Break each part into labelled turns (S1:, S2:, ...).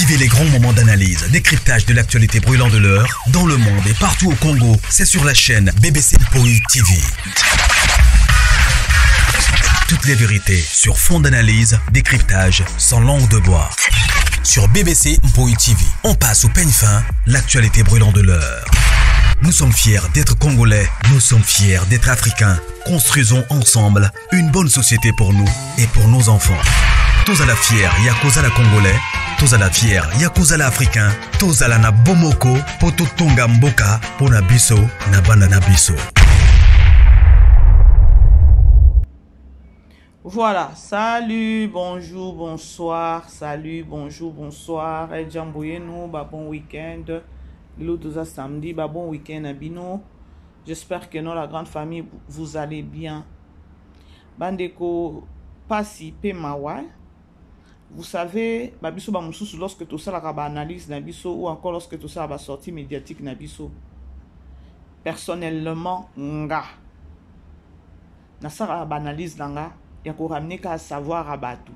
S1: Vivez les grands moments d'analyse, décryptage de l'actualité brûlante de l'heure, dans le monde et partout au Congo. C'est sur la chaîne BBC Mpoi TV. Toutes les vérités sur fond d'analyse, décryptage, sans langue de bois. Sur BBC Mpoi TV, on passe au peigne fin, l'actualité brûlante de l'heure. Nous sommes fiers d'être Congolais, nous sommes fiers d'être Africains. Construisons ensemble une bonne société pour nous et pour nos enfants. Tous à la fière, Yakozala Congolais. Tous à la fière, Yakozala Africain. Tous à la na bomoko, poto tonga mboka, pona biso, na banda na biso.
S2: Voilà, salut, bonjour, bonsoir, salut, bonjour, bonsoir. Et nous, bon week-end. L'autre samedi, bon week-end à Bino. J'espère que non, la grande famille, vous allez bien. Bandeko, Passi, Pemawa. Vous savez, Babiso Bamoussou, lorsque tout ça la analyse Nabiso ou encore lorsque tout ça va sortie médiatique Nabiso. Personnellement, nga. Nasara analyse nga, ya ko ramener qu'à savoir abatu.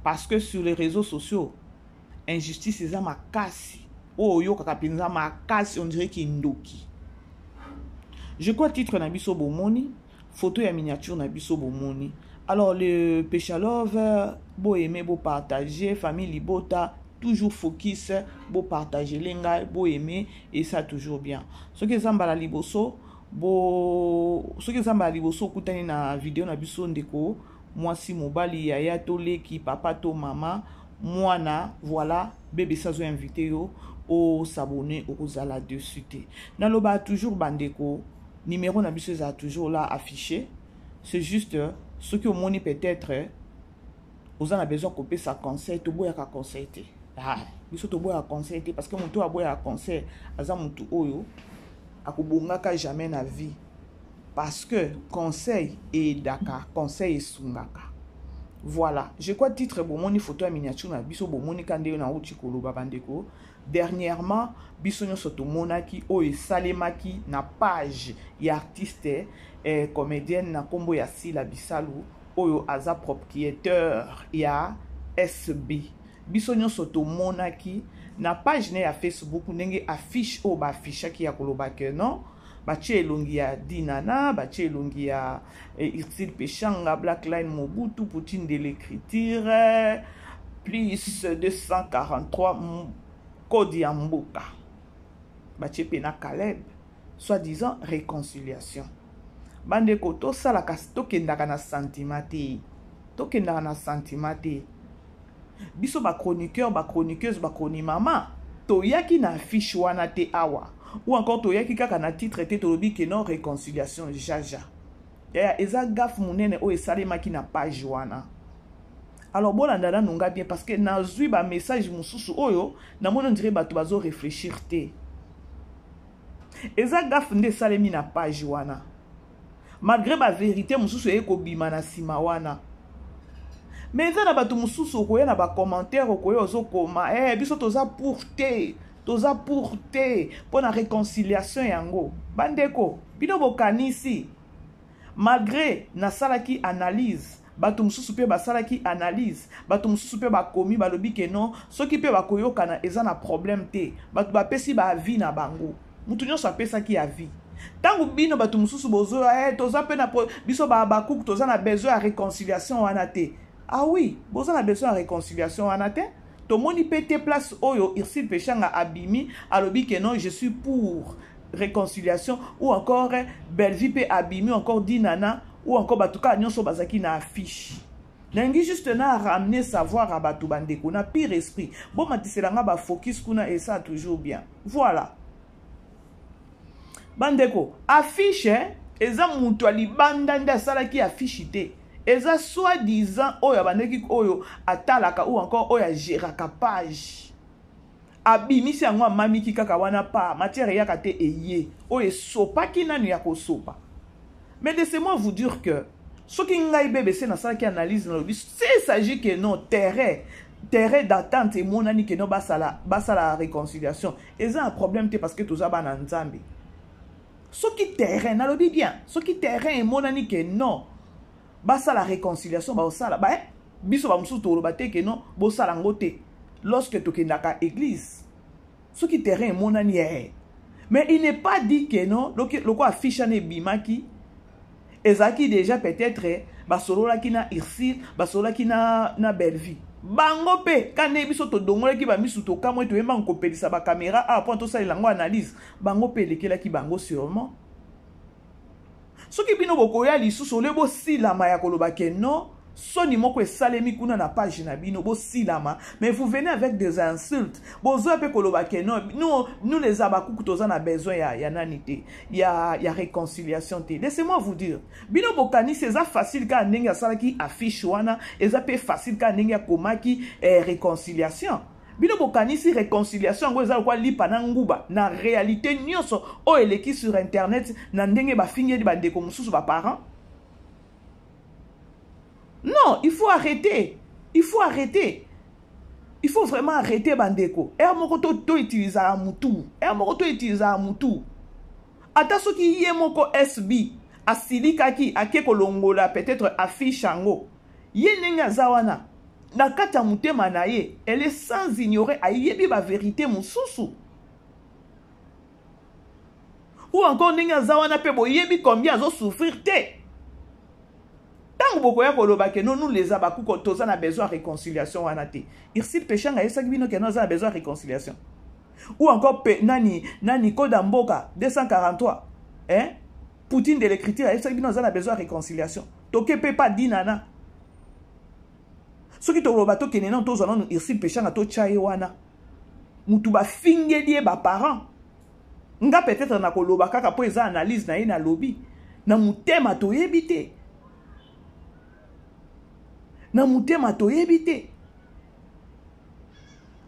S2: Parce que sur les réseaux sociaux, injustice est ma casse. Oh yo kakapinza ma casse, on dirait qu'il ndoki. Je crois titre Nabiso Bomoni, photo et miniature Nabiso Bomoni. Alors le Péchalove, beau aimer, beau partager, famille Libota, toujours focus, beau partager, lenga, beau aimer, et ça toujours bien. Ce que ça la liboso, beau, ce que ça la liboso, koutani na vidéo na biso ndeko, moi si mobali yaya to leki, papa to maman, moi na, voilà, bébé ça zo invité yo, au s'abonner, aux ala dessus. Naloba toujours bandeko, numéro na biso a toujours là affiché, c'est juste, ce que au monde peut-être vous en avez besoin de couper sa conseil to boya ka conseil te ah biso to boya conseil te parce que mon to a boya conseil aza mutu oyo akubonga ka jamais na vie parce que conseil et daka conseil et sungaka. Voilà, je crois titre bon moni photo à miniature na biso bon moni kande na uchi koloba bandeko. Dernièrement biso nyoso to monaki oyo salemaki na page ya artiste et comédienne na kombo ya Sila Bisalu oyo aza propriétaire ya SB. Biso nyoso to monaki na page ne ya Facebook ndenge affiche o ba affiche ki ya koloba ke non batie elongi ya Dinana, batie elongi ya Irtil Pechanga, Black Line Mobutu, Poutine de l'écriture, plus 243 Kodi Amboka. Batie Pena Caleb, soi-disant réconciliation. Bandeko to sala kasto kendaka na sentimate. To kendaka na sentimate. Biso ba chroniqueur, ba chroniqueuse, ba chroniqueuse, to yaki na affiche wana te awa. Ou encore to yaki kaka na titre te to lobi ke non réconciliation jaja. Ya eza gaf munene o esalema ki na page wana. Alors bon andana nunga bien parce que na zui ba message mususu oyo na mono ndire bato bazo réfléchir te. Eza gaf nde salemi na page wana. Malgré ma vérité mususu eko bima na sima wana. Mais eza na bato mususu koya na ba commentaire koya ozo koma biso toza pour te. Toza pour te pour la réconciliation yango. Bandeko, bino bokanisi. Malgré na salaki analyse, bato mususu pe ba salaki analyse, bato mususu pe ba komi ba lobi ke non, soki pe ba koyoka na eza na problème te. Bato ba pesi ba vie na bango. Mutu nyonso apesa ki ya vie. Tangu bino bato mususu bozo toza pe na biso ba bakuku toza na besoin ya réconciliation wana te. Ah oui, bozo na besoin ya réconciliation wana te. To moni pété place oyo Irtil Pechanga abimi alobi que non je suis pour réconciliation ou encore Belleville pe abimi encore Dinana ou encore batuka nyonso bazaki na affiche. Nangi juste na ramener savoir à batu bandeko na pire esprit. Bon matiselanga ba focus kuna et ça toujours bien. Voilà. Bandeko affiche eza mutu ali banda nda salaki affiche te. Eza soi-disant oyo bandeki oyo atalaka ou encore oyo géraka page. Abimisi yango mamiki kaka wana pa matière ya kate eye oyo sopa ki nanu ya ko sopa. Mais laissez-moi vous dire que ce qui ngai BBC na sala ki analyse na lobi c'est s'agit que non terrain d'attente et monani que non basala réconciliation. Eza un problème te parce que toza ba na nzambe. Ce qui terrain na lobi bien, ce qui terrain et monani que non basa la réconciliation ba osala ba biso ba musu to loba te ke non bosala ngote lorsque tu es à l'église. Ce qui terrain monani. Mais il n'est pas dit que non, le quoi affiche ne bimaki, ezaki déjà peut-être, basolola ki na Irsil, basolola ki na Belleville. Bango pe, quand nebiso to dongole ki ba misu to kamwe to yemba nkopelisa ba caméra, ah, point to sa ilango analyse, bango pe lekela ki bango sûrement. Ce qui bino bokoya lisusu le bo silama ya koloba ke non, soni moko esalemi kuna na page na bino bo silama, mais vous venez avec des insultes. Bozo pe koloba ke non, nous les abakuku toza na besoin ya nanité, ya réconciliation te. Laissez-moi vous dire, bino bokani c'est ça facile ka ndenge sala ki affiche wana, eza pe facile ka ndenge komaki réconciliation. Bino bokani si réconciliation ngo eza kwa lipa na nguba na réalité nyonso o eleki sur internet na ndenge ba fingi ba ndeko mususu ba parents. Non, il faut arrêter. Il faut arrêter. Il faut vraiment arrêter bandeko. Et moko to utiliser à mutu. Et moko to utiliser à mutu. Ata soki ye moko SB asilika ki akeko longola peut-être affiche ango. Ye nenga zawana. Na kata mutema na ye, elle est sans ignorer ayebi ba vérité mususu. Ou encore nenga zawana pe boyebi combien zo souffrir te. Tant que vous koloba ke nous les abaku ko toza na besoin de réconciliation wana te. Irsil pechanga esa bino ke nous a besoin de réconciliation. Ou encore nani Koda Mboka 243. Hein? Poutine de l'écriture esa bino za na besoin de réconciliation. Toke pe pas dinana. Ce qui te roba to kenena to zana irsil pechanga to chaye wana. Mutu ba fingeli ba parents. Nga peut-être na koloba kaka po eza analyse na ye na lobby. Na mutema to yebite. Na mutema to yebite.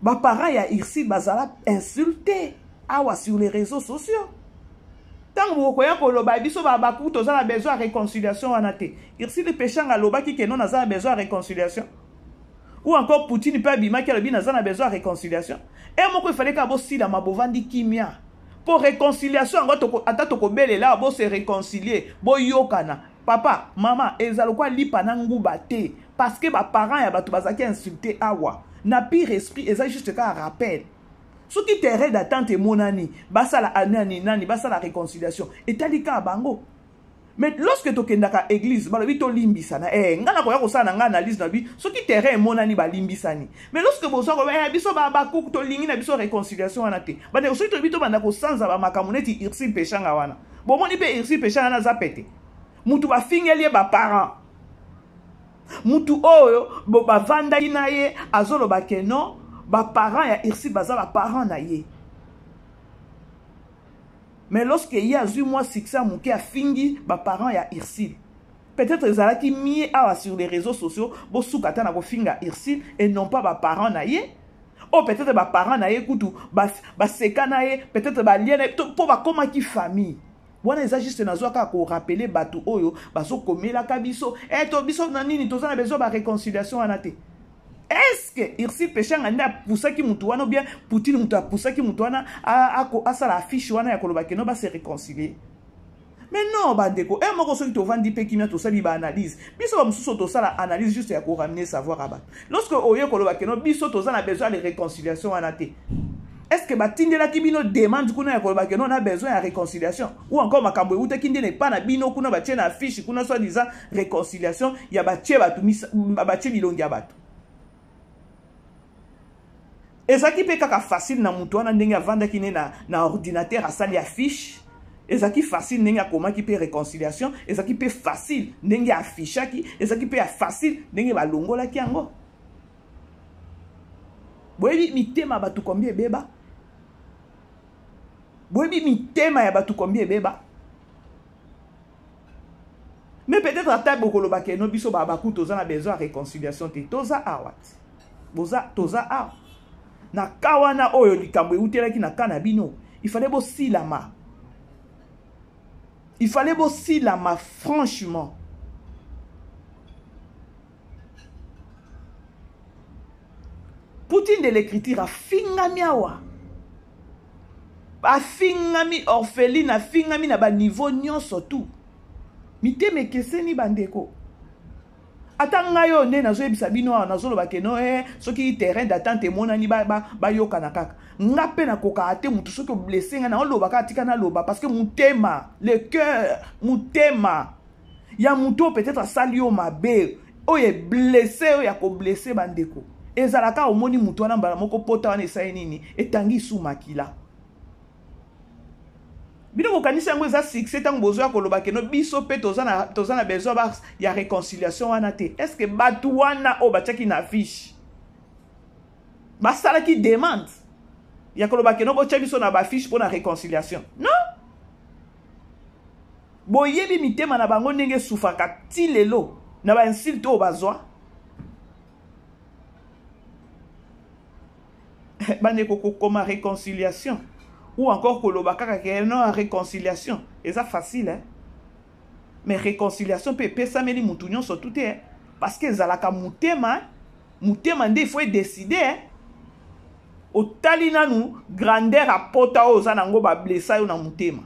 S2: Ba parents ya Irsil bazala insulté awa sur les réseaux sociaux. Tant que vous voyez que le babiso babaku toza na besoin de réconciliation anate. Irsil pechanga loba ki kenon na besoin de réconciliation. Ou encore Poutine peut bima ki lobi na besoin de réconciliation. Et moko il fallait ka bo sila mabovandi kimia. Pour réconciliation ngo ata to ko belela bo se réconcilier, bo yokana. Papa, maman, ezalo kwa lipa na nguba te. Parce que ba parents ya bato bazaki insulté awa. Na pire esprit, eza juste ka rappel. Ce qui terrain d'attente monani, basa la nani, basa la réconciliation. Et talika bango. Mais lorsque tu kendaka église, balobi to limbisana. Ngana ko ya ko sana nga analyse na bi, ce qui terrain monani ba limbisani. Mais lorsque boso ko biso ba baku to lingi na biso réconciliation wana te. Ba ne so to bito banda ko sanza ba makamuneti Irsil pechanga wana. Bomoni pe Irsil pechanga na zapete. Mutu ba fingelie ba parents. Mutu oyo bo ba vanda na ye azolo ba keno ba parents ya Irsil baza ba parents na ye. Mais lorsque il y a 8 mois succès muke a fingi ba parents ya Irsil. Peut-être ezala ki mi awa sur les réseaux sociaux bo sukata na ko finga Irsil et non pas ba parents na ye. Oh peut-être ba parents na ye kutu ba seka na ye, peut-être ba lien pour ba koma ki famille. Wana eza juste nazo ka ko rappeler batu oyo baso komela ka biso to biso na nini toza na besoin ba réconciliation anate. Est-ce que Irsil pechanga nda pusaki mutu wana ou bien Poutine mutu pusaki mutu wana a sala affiche wana ya koloba ke no ba se réconcilier? Mais non bandeko, moko soki to vandi pe kimia to sali ba analyse. Biso ba mususu to sala analyse juste ya ko ramener savoir aba. Lorsque oye koloba ke no biso toza na besoin de réconciliation anate. Est-ce que batindela kibino demande kuna ya koloba ke non a besoin de réconciliation ou encore makambo euta kindi ne pas na bino kuna ba na affiche kuna soit disant réconciliation ya ba batu ba bilongi ya batu. Ezaki pe kaka facile na mutu wana ndenge avanda kine na ordinateur asali affiche. Ezaki facile ndenge akoma ki pe réconciliation, ezaki pe facile ndenge affiche ki, ezaki pe facile ndenge ba longola ki yango. Boyebi mitema batu combien beba? Boyebi mitema ya batu combien beba? Mais peut-être à table bokoloba ke no biso ba baku toza na besoin de réconciliation te. Toza awat. Boza toza aw. Na kawana oyo likambo eutelaki na kana bino. Il fallait bo silama. Il fallait bo silama franchement. Poutine de l'écriture a fingami awa. A fingami orpheline, a fingami na ba niveau nyonso tout. Miteme keseni bandeko. Atanga yo nde nazo yebisa bino nazo loba ke no soki terrain d'attente monani ba yokana kaka. Nga pe na koka ate mutu soki blessé nga na loba ka tika na loba parce que mutema, le cœur, mutema. Ya mutu peut-être sali yo mabe, oye blessé oya ko blessé bandeko. Ezalaka omoni mutu wana mbala moko pota wana esaye nini etangi su makila. Bino ko kanisa ngo za succès tango bozo ya koloba ke no biso pe tozana besoin ba ya réconciliation wana te. Est-ce que batu wana o batiaki na affiche ba sala ki demande ya koloba ke no botia biso na ba fiche pour la réconciliation? Non. Boyebi mitema na bango ndenge sufaka ti lelo na ba insulte o bazwa. Bande koko koma réconciliation ou encore koloba kaka ke non réconciliation. Et ça facile hein. Mais réconciliation peut pesa meli mutu nyonso tout est parce que zalaka mutema nde faut décider hein. O talina nu grandeur a pota o za nango ba blessa yo na mutema.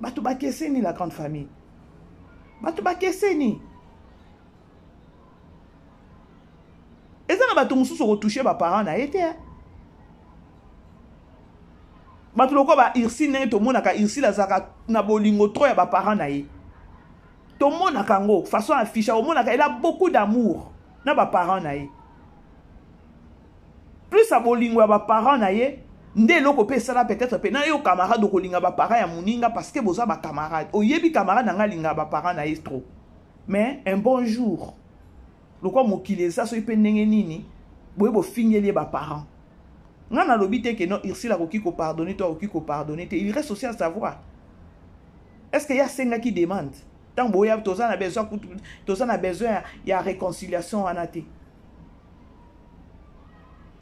S2: Batu ba keseni la grande famille. Batu ba keseni. Et ça na batu mususu ko toucher ba parents na été hein. Batu loko ba irsi ne to mona ka irsi la zaka na bolingo tro ya ba parents na ye. To mona kango façon affiche o mona ka il a beaucoup d'amour na ba parents na ye. Plus a bolingo ya ba parents na ye, nde loko pe sala peut-être pe na yo camarade ko linga ba parents ya muninga parce que boza ba camarade. Oyebi camarade nga linga ba parents na ye trop. Mais un bon jour loko mokile ça so pe ndenge nini boye bo fingeli ba parents. Nga na lobite ke non irsi la koki ko pardonner toi koki ko pardonner te, il reste aussi à savoir. Est-ce qu'il y a senga qui demande? Tant boya toza na besoin il y a réconciliation en até.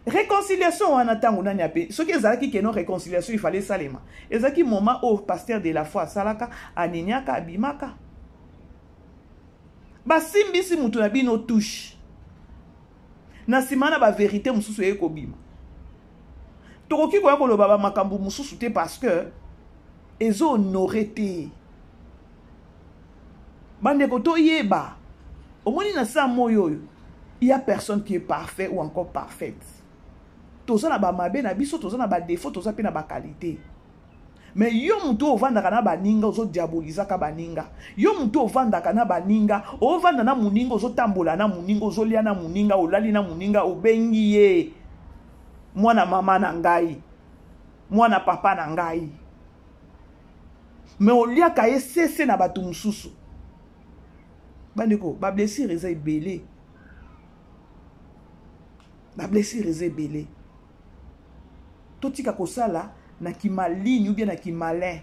S2: Réconciliation en atango nani ape. Ce qui ezalaki ke non réconciliation il fallait salema. Ezaki moment au pasteur de la foi salaka aneniaka abimaka. Ba simbisi mutu na bino touche. Na simana ba vérité mususu eko bima. Tokoki ko yako loba ba makambu mususu te parce que ezo honoré te. Bande koto yeba. Omoni na sa moyo yo. Il y a personne qui est parfait ou encore parfaite. Toza na ba mabe na biso, toza na ba défaut, toza pe na ba qualité. Mais yo mutu ovanda kana baninga ozo diaboliza ka baninga. Yo mutu ovanda kana baninga, ovanda na muninga ozo tambola na muninga, ozo lia na muninga, olali na muninga, obengi ye. Mwana mama na ngai. Mwana papa na ngai. Mais olia ka esese na batu mususu. Bandeko, ba blessure eza ebele. Ba blessure eza ebele. Totika kosala na kimalini ou bien na kimalin.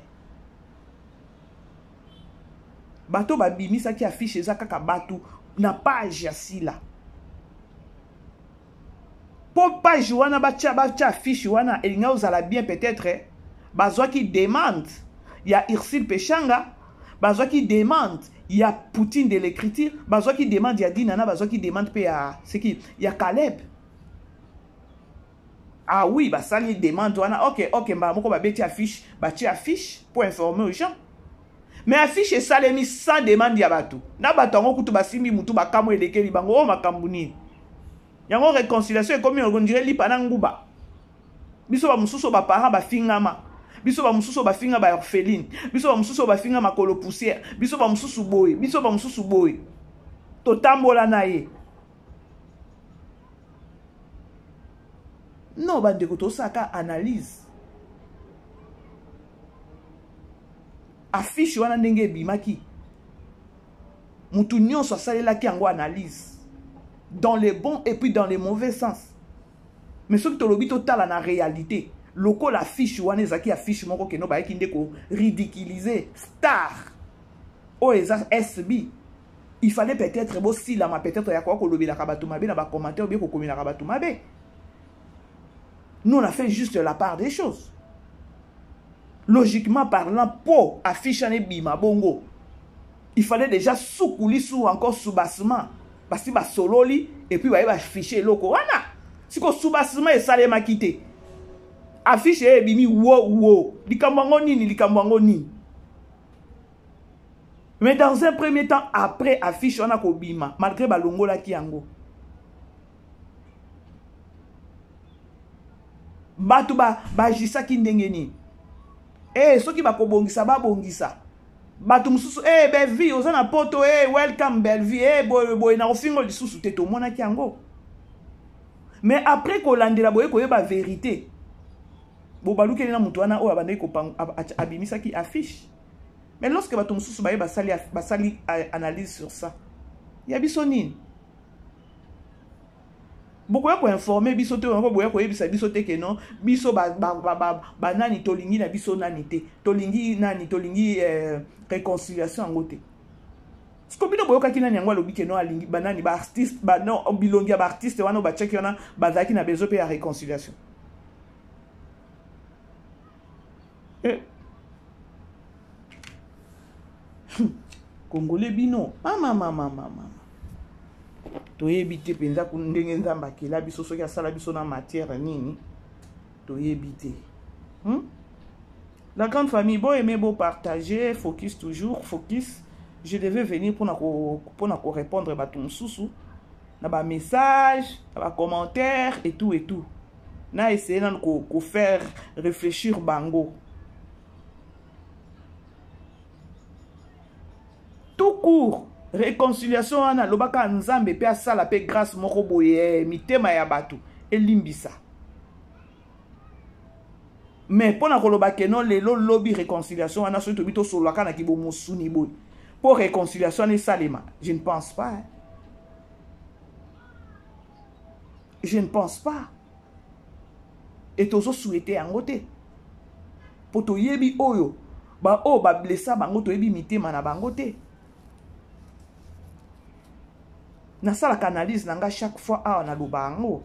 S2: Bato ba bimisa ki affiche eza kaka batu na page ya sila. Pour page wana bacha affiche wana elinga ozala bien peut-être bazwa ki demande ya Irsil Pechanga, bazwa ki demande ya Poutine de l'écriture, bazwa ki demande ya Dinana, bazwa ki demande pe ya c'est qui ya Caleb. Ah oui, bah ça il demande wana OK mba moko ba beti affiche, ba ti affiche pour informer aux gens. Mais affiche et salemi sans demande ya batu. Na batongo kutu basimbi mutu bakamo elekeli bango o makambuni. Yango réconciliation est comme on dirait li pananguba. Biso ba mususu ba parents ba fingama. Biso ba mususu ba finga ba orpheline. Biso ba mususu ba finga makolo poussière. Biso ba mususu boy. Biso ba mususu boy. To tambola na ye. Non, bande koto saka analyse. Affiche wana ndenge bimaki. Mutu nyonso asalelaki yango analyse. Dans les bons et puis dans les mauvais sens. Mais ce que tu as total en réalité, local affiche wana ezaki affiche moko ke no ba ki ndeko ridiculiser star. O eza SB. Il fallait peut-être bo si la ma peut-être ya ko lobela ka batu mabe na ba commentaire ou bien ko komina ka batu mabe. Nous on a fait juste la part des choses. Logiquement parlant, pour afficher un bima bongo, il fallait déjà sous coulisses ou encore sous bassement. Parce que solo li et puis va afficher loko wana. Si ko sous bassement et ça les m'a quitté. Afficher bimi wo. Likambango nini. Mais dans un premier temps, après affiche, on a kobima, malgré balongola ki yango. Batu bajisa ki ndengeni. Soki bakobongisa babongisa. Batu mususu Belleville oza na poto welcome Belleville boy na ofingo lisusu te to mona ki yango. Mais après kolandela boye koyeba vérité. Bo baluki na mutu wana o abandai ko abimisa ki affiche. Mais lorsque batu mususu baye basali analyse sur ça. Ya biso nini? Beaucoup pour informer biso te on boya ko yebisa biso te ke non biso nani tolingi na biso nani te tolingi réconciliation ngote skobino boyoka kina nyangwa lobi ke non alingi banani ba artiste ba non bilongi ba artiste wana ba check yona bazaki na besoin pe ya réconciliation Congolais bino mama toyebi te penza ndenge nzamba akela biso soki asala biso na matière nini toyebi te. La grande famille, bon aimer, bon partager, focus toujours, focus. Je devais venir pour répondre à ton sous na ba message, na ba commentaire et tout. Na essayer de faire réfléchir bango. Tout court. Réconciliation ana lobaka nzambe pe asala pe grâce moko boye mitema ya batu elimbisa. Mais pona koloba ke non lelo lobby réconciliation ana so to bito solaka na kibo mosuni boy. Pour réconciliation ne salema, je ne pense pas. Je ne pense pas. Et tozo souhaiter angote. Po to yebi oyo ba blessa bango to yebi mitema na bangote. Na sala canalise nanga chaque fois na lubango.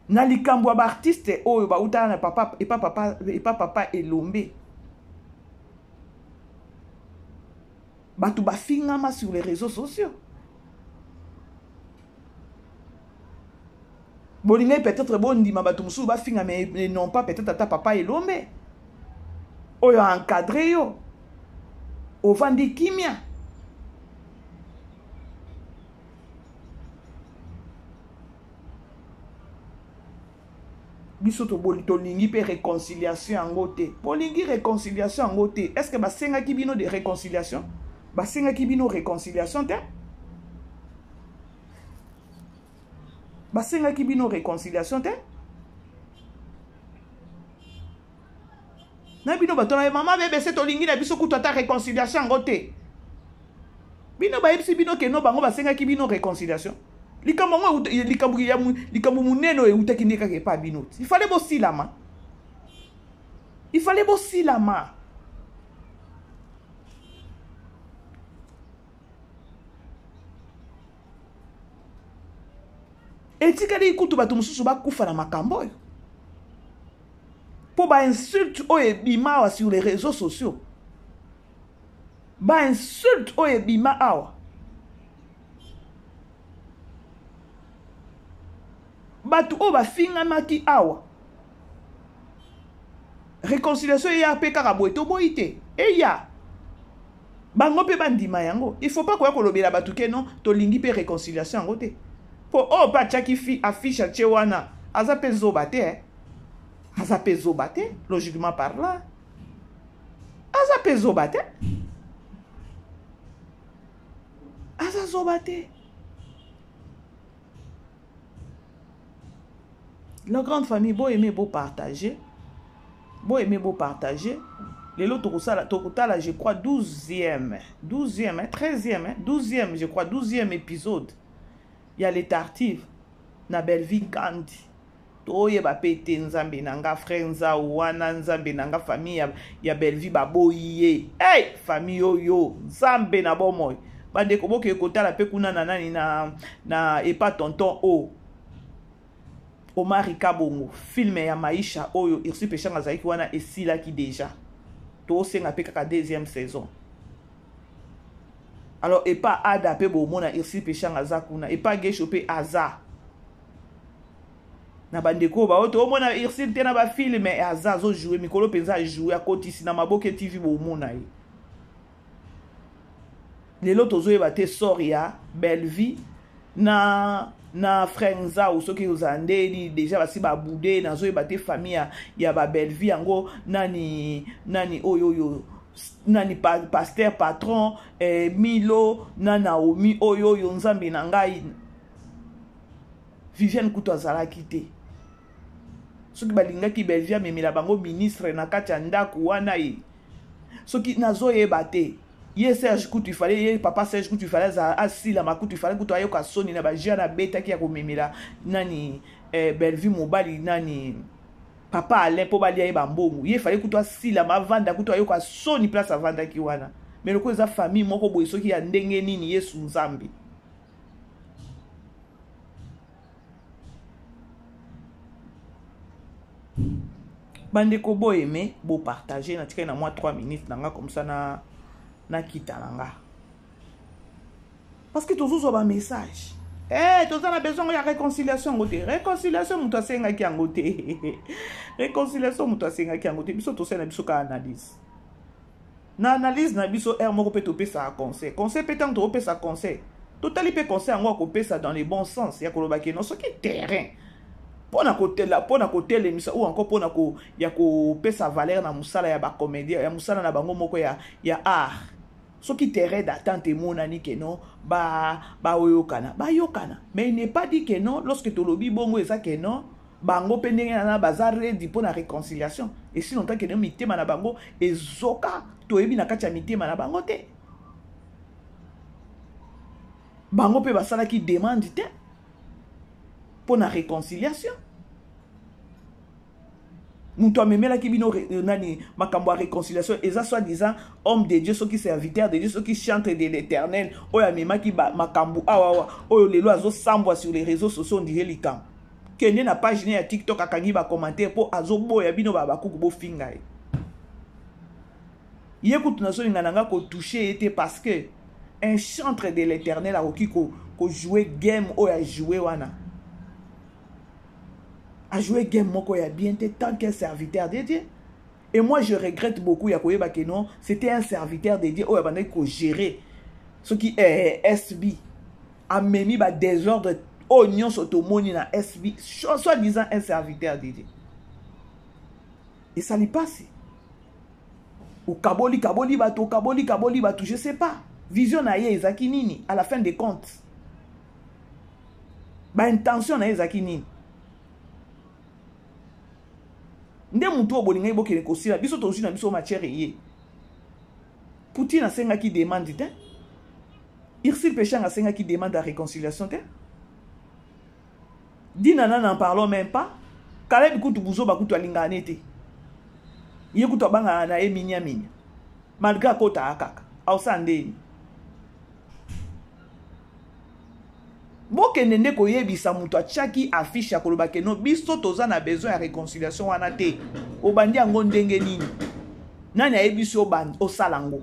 S2: Na likambo ba artiste oyo ba uta na papa et pas papa elombe. Batu ba fingama sur les réseaux sociaux. Bolinga peut-être bon ndima batu musu ba finga mais non pas peut-être ta papa elombe. Oyo encadré yo. Ovandi kimia. Biso to bolingi pe réconciliation angote. Bolingi réconciliation angote. Est-ce que basenga kibino de réconciliation? Basenga kibino réconciliation te? Basenga kibino réconciliation te? Na bino batona maman bébé c'est tolingi na biso kutu ata réconciliation ngote. Bino ba yebisi bino ke no bango basenga ki bino réconciliation. Likambo muneno e utaki ndeka ke pa bino. Il fallait bossi la main. Il fallait bossi la main. Et tikali kutu batu mususu ba kufa na makambo. Pour ba insulte bima sur les réseaux sociaux. Ba insulte bima awa. Batu ba finga maki awa. Réconciliation ya pe karabo eto boite. Et ya. Bango pe bandima yango. Il faut pas quoi kolobela batu ke non to lingi pe réconciliation ngote. Po ba chaki fi affiche chewana. Aza pe zobate Aza pe zobate, logiquement parlant. Aza pe zobate. Aza zobate. La grande famille, beau aimer, beau partager. Beau aimer, beau partager. Les lots Tokotala, je crois, 12e, 13e, 12e, je crois, 12e épisode. Il y a les tartives. Na Belleville Gandhi. Toye ba pete nzambe nanga frère nza wana nzambe nanga famille ya Belleville baboye. Hey, famille yo nzambe na bomoy. Bande ko boke kotala pe kuna na nani na epa tonton o. Omar Kabongo, film ya maisha oyo irsi peshanga zaiki wana esila ki déjà. To senga pe kaka deuxième saison. Alors epa ada pe bo mona irsi peshanga zakuna epa gesho pe aza. na bandeko ba oto omona Ursule te na ba film azazo jouer mikolo penza jouer a kotisi na maboke TV bo omona ye lelo tozoyeba te sori ya Bellevie na Frenza ou soki uzandeli déjà basi ba boudé nazoyeba te famille ya ba Bellevie yango nani oyo nani pasteur patron Milo na Naomi oyo nzambe na ngai Viviane Kutu azalaki te soki balingaki Bellevie amemela bango ministre na kati ya ndako wana ye soki nazoyeba te ye Serge Kutu fallait ye papa Serge Kutu fallait asila makutu fallait kutu ayoka soni na bajia na betaki ya komemela nani Bellevie mobali nani papa Alain po balia ye bambongo ye fallait kutu asila mavanda kutu ayoka soni place avanda ki wana mais loko eza famille moko boye soki ya ndenge nini Yesu Nzambe bandeko bo aimé bo partager na tika na moi 3 minutes nanga comme ça na kita nanga parce que toujours ba message tous a besoin de réconciliation ngote réconciliation muto asenga ki ngote réconciliation muto asenga ki ngote biso to sena biso ka analyse na analyse na biso moko pe to pesa conseil petant to pesa conseil totali pe conseil ngo ko pesa dans les bons sens ya koloba ke non so ki terrain pona côté l'émission ou encore pona ko ya ko pesa valeur na musala ya ba comédien ya musala na bango moko ya art soki terrain d'attente monani que non ba yokana mais il n'est pas dit que non lorsque to lobi bongo eza que non bango pendenge na bazar ready pona réconciliation et si longtemps que non mitema na bango ezoka to ebi na kati ya mitema na bango te bango pe basala ki demande te pour la réconciliation. Nous toi même là qui bino nani makambo réconciliation et ça soi-disant homme de Dieu ceux qui serviteurs de Dieu ceux qui chantent de l'Éternel oya mema ki makambo awa oyo lelo azo sambwa sur les réseaux sociaux on dirait likam kende na page ya TikTok akangi ba commentaire pour azo boya bino ba kuku bo finga ye kutu na so ngana ko toucher était parce que un chantre de l'Éternel a oki ko jouer game oya jouer wana a joué game moko ya bien tant qu'un serviteur de Dieu. Et moi je regrette beaucoup yakoye ba que non, c'était un serviteur de Dieu, oh ya ko gérer ce qui est SB a memi ba désordre oignon sotomoni na SB soit disant un serviteur de Dieu. Et ça lui passe. Ou kaboli bato, je sais pas. Vision na ye ezaki nini à la fin des comptes. Ba intention na ezaki nini. Nde mutu obolinga ibokele kosila biso tozu na biso matière ye Poutine asenga ki demande te Ursule Péchang asenga ki demande la réconciliation te Dinana n'en parlons même pas Caleb Kutu Buzo bakutu alingane te ye kutu banga na minya malgré kota akaka ausandeni Boke nende ko yebisa mutu achaki affiche ya koloba ke no biso toza na besoin ya réconciliation wana te obandi yango ndenge nini nani ayebiso obandi osalango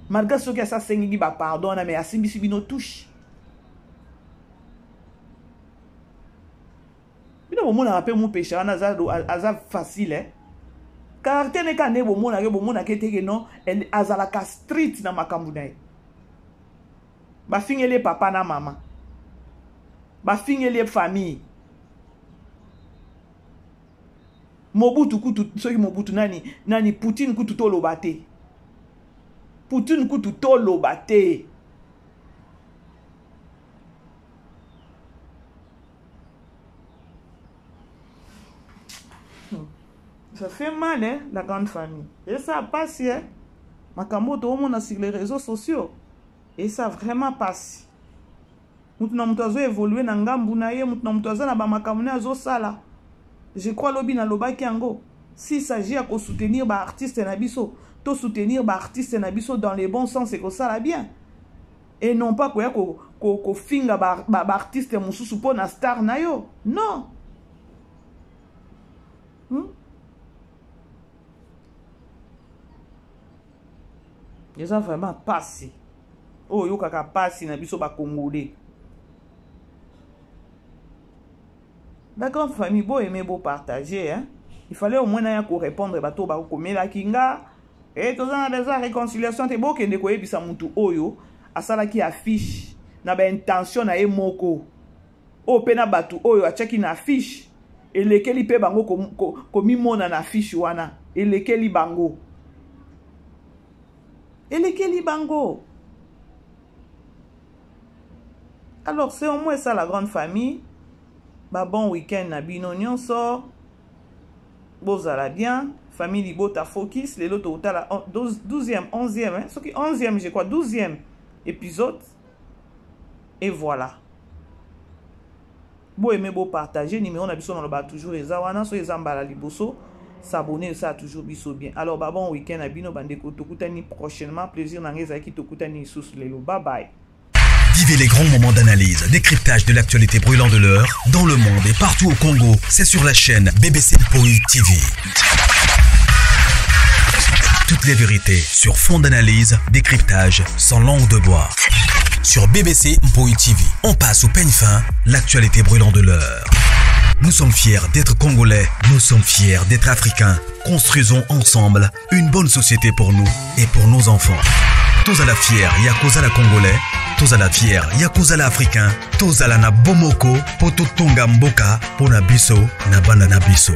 S2: malgré soki asa sengi ba pardon na mais asimbisi bino touche bino bomona pe mu péché wana aza facile caractère ne kane bomona ke teke non azala ka street na makambu na ye ba fingele papa na mama ba fingele famille Mobutu kutu soki Mobutu nani Poutine kutu to lobate Poutine kutu to lobate ça fait mal hein la grande famille et ça passe hein makambo to mona sur les réseaux sociaux et ça vraiment passe mutu na mutu azo évoluer na ngambu na ye mutu na mutu aza na ba makambo na azo sala je crois lobi na lobaki yango s'il s'agit à soutenir ba artiste na biso to soutenir ba artiste na biso dans les bons sens c'est que ça la bien et non pas koya ko finga ba artiste mususu po na star na yo non ils ont vraiment passé oh yo kaka passé na biso ba congolais La grande famille, beau aimer, beau partager. Hein? Il fallait au moins répondre à tout la kinga. Et tout ça, besoin de réconciliation. C'est beau qu'il y ait des mutu oyo. À ça qui affiche. Na ba intention na emoko. O pena batu oyo a check in affiche. Et lesquels pe bango komi mona na affiche wana. Et lesquels bango. Et lesquels bango. Alors c'est au moins ça la grande famille. Bah bon week-end na bino nyonso. Bozala bien. Famille Libota Focus. Les lots au la 12e, 11e. Hein? 11e, je crois. 12e épisode. Et voilà. Beau aimer, beau partager. Numéro na biso dans le bas toujours les awana. So les ambala liboso. S'abonner, ça toujours biso bien. Alors bah bon week-end na bino bandeko. Tokutani prochainement. Plaisir n'angeza qui tokutani sous lelo. Bye bye.
S1: Vivez les grands moments d'analyse, décryptage de l'actualité brûlante de l'heure, dans le monde et partout au Congo. C'est sur la chaîne BBC Mpoi TV. Toutes les vérités sur fond d'analyse, décryptage, sans langue de bois. Sur BBC Mpoi TV, on passe au peigne fin, l'actualité brûlante de l'heure. Nous sommes fiers d'être Congolais, nous sommes fiers d'être Africains. Construisons ensemble une bonne société pour nous et pour nos enfants. Tous à la fière, Yakoza la Congolais. Tous à la fière, Yakoza la Africain. Tous à la na Bomoko, Poto Tonga Mboka, Pona Biso, na Banda na Biso.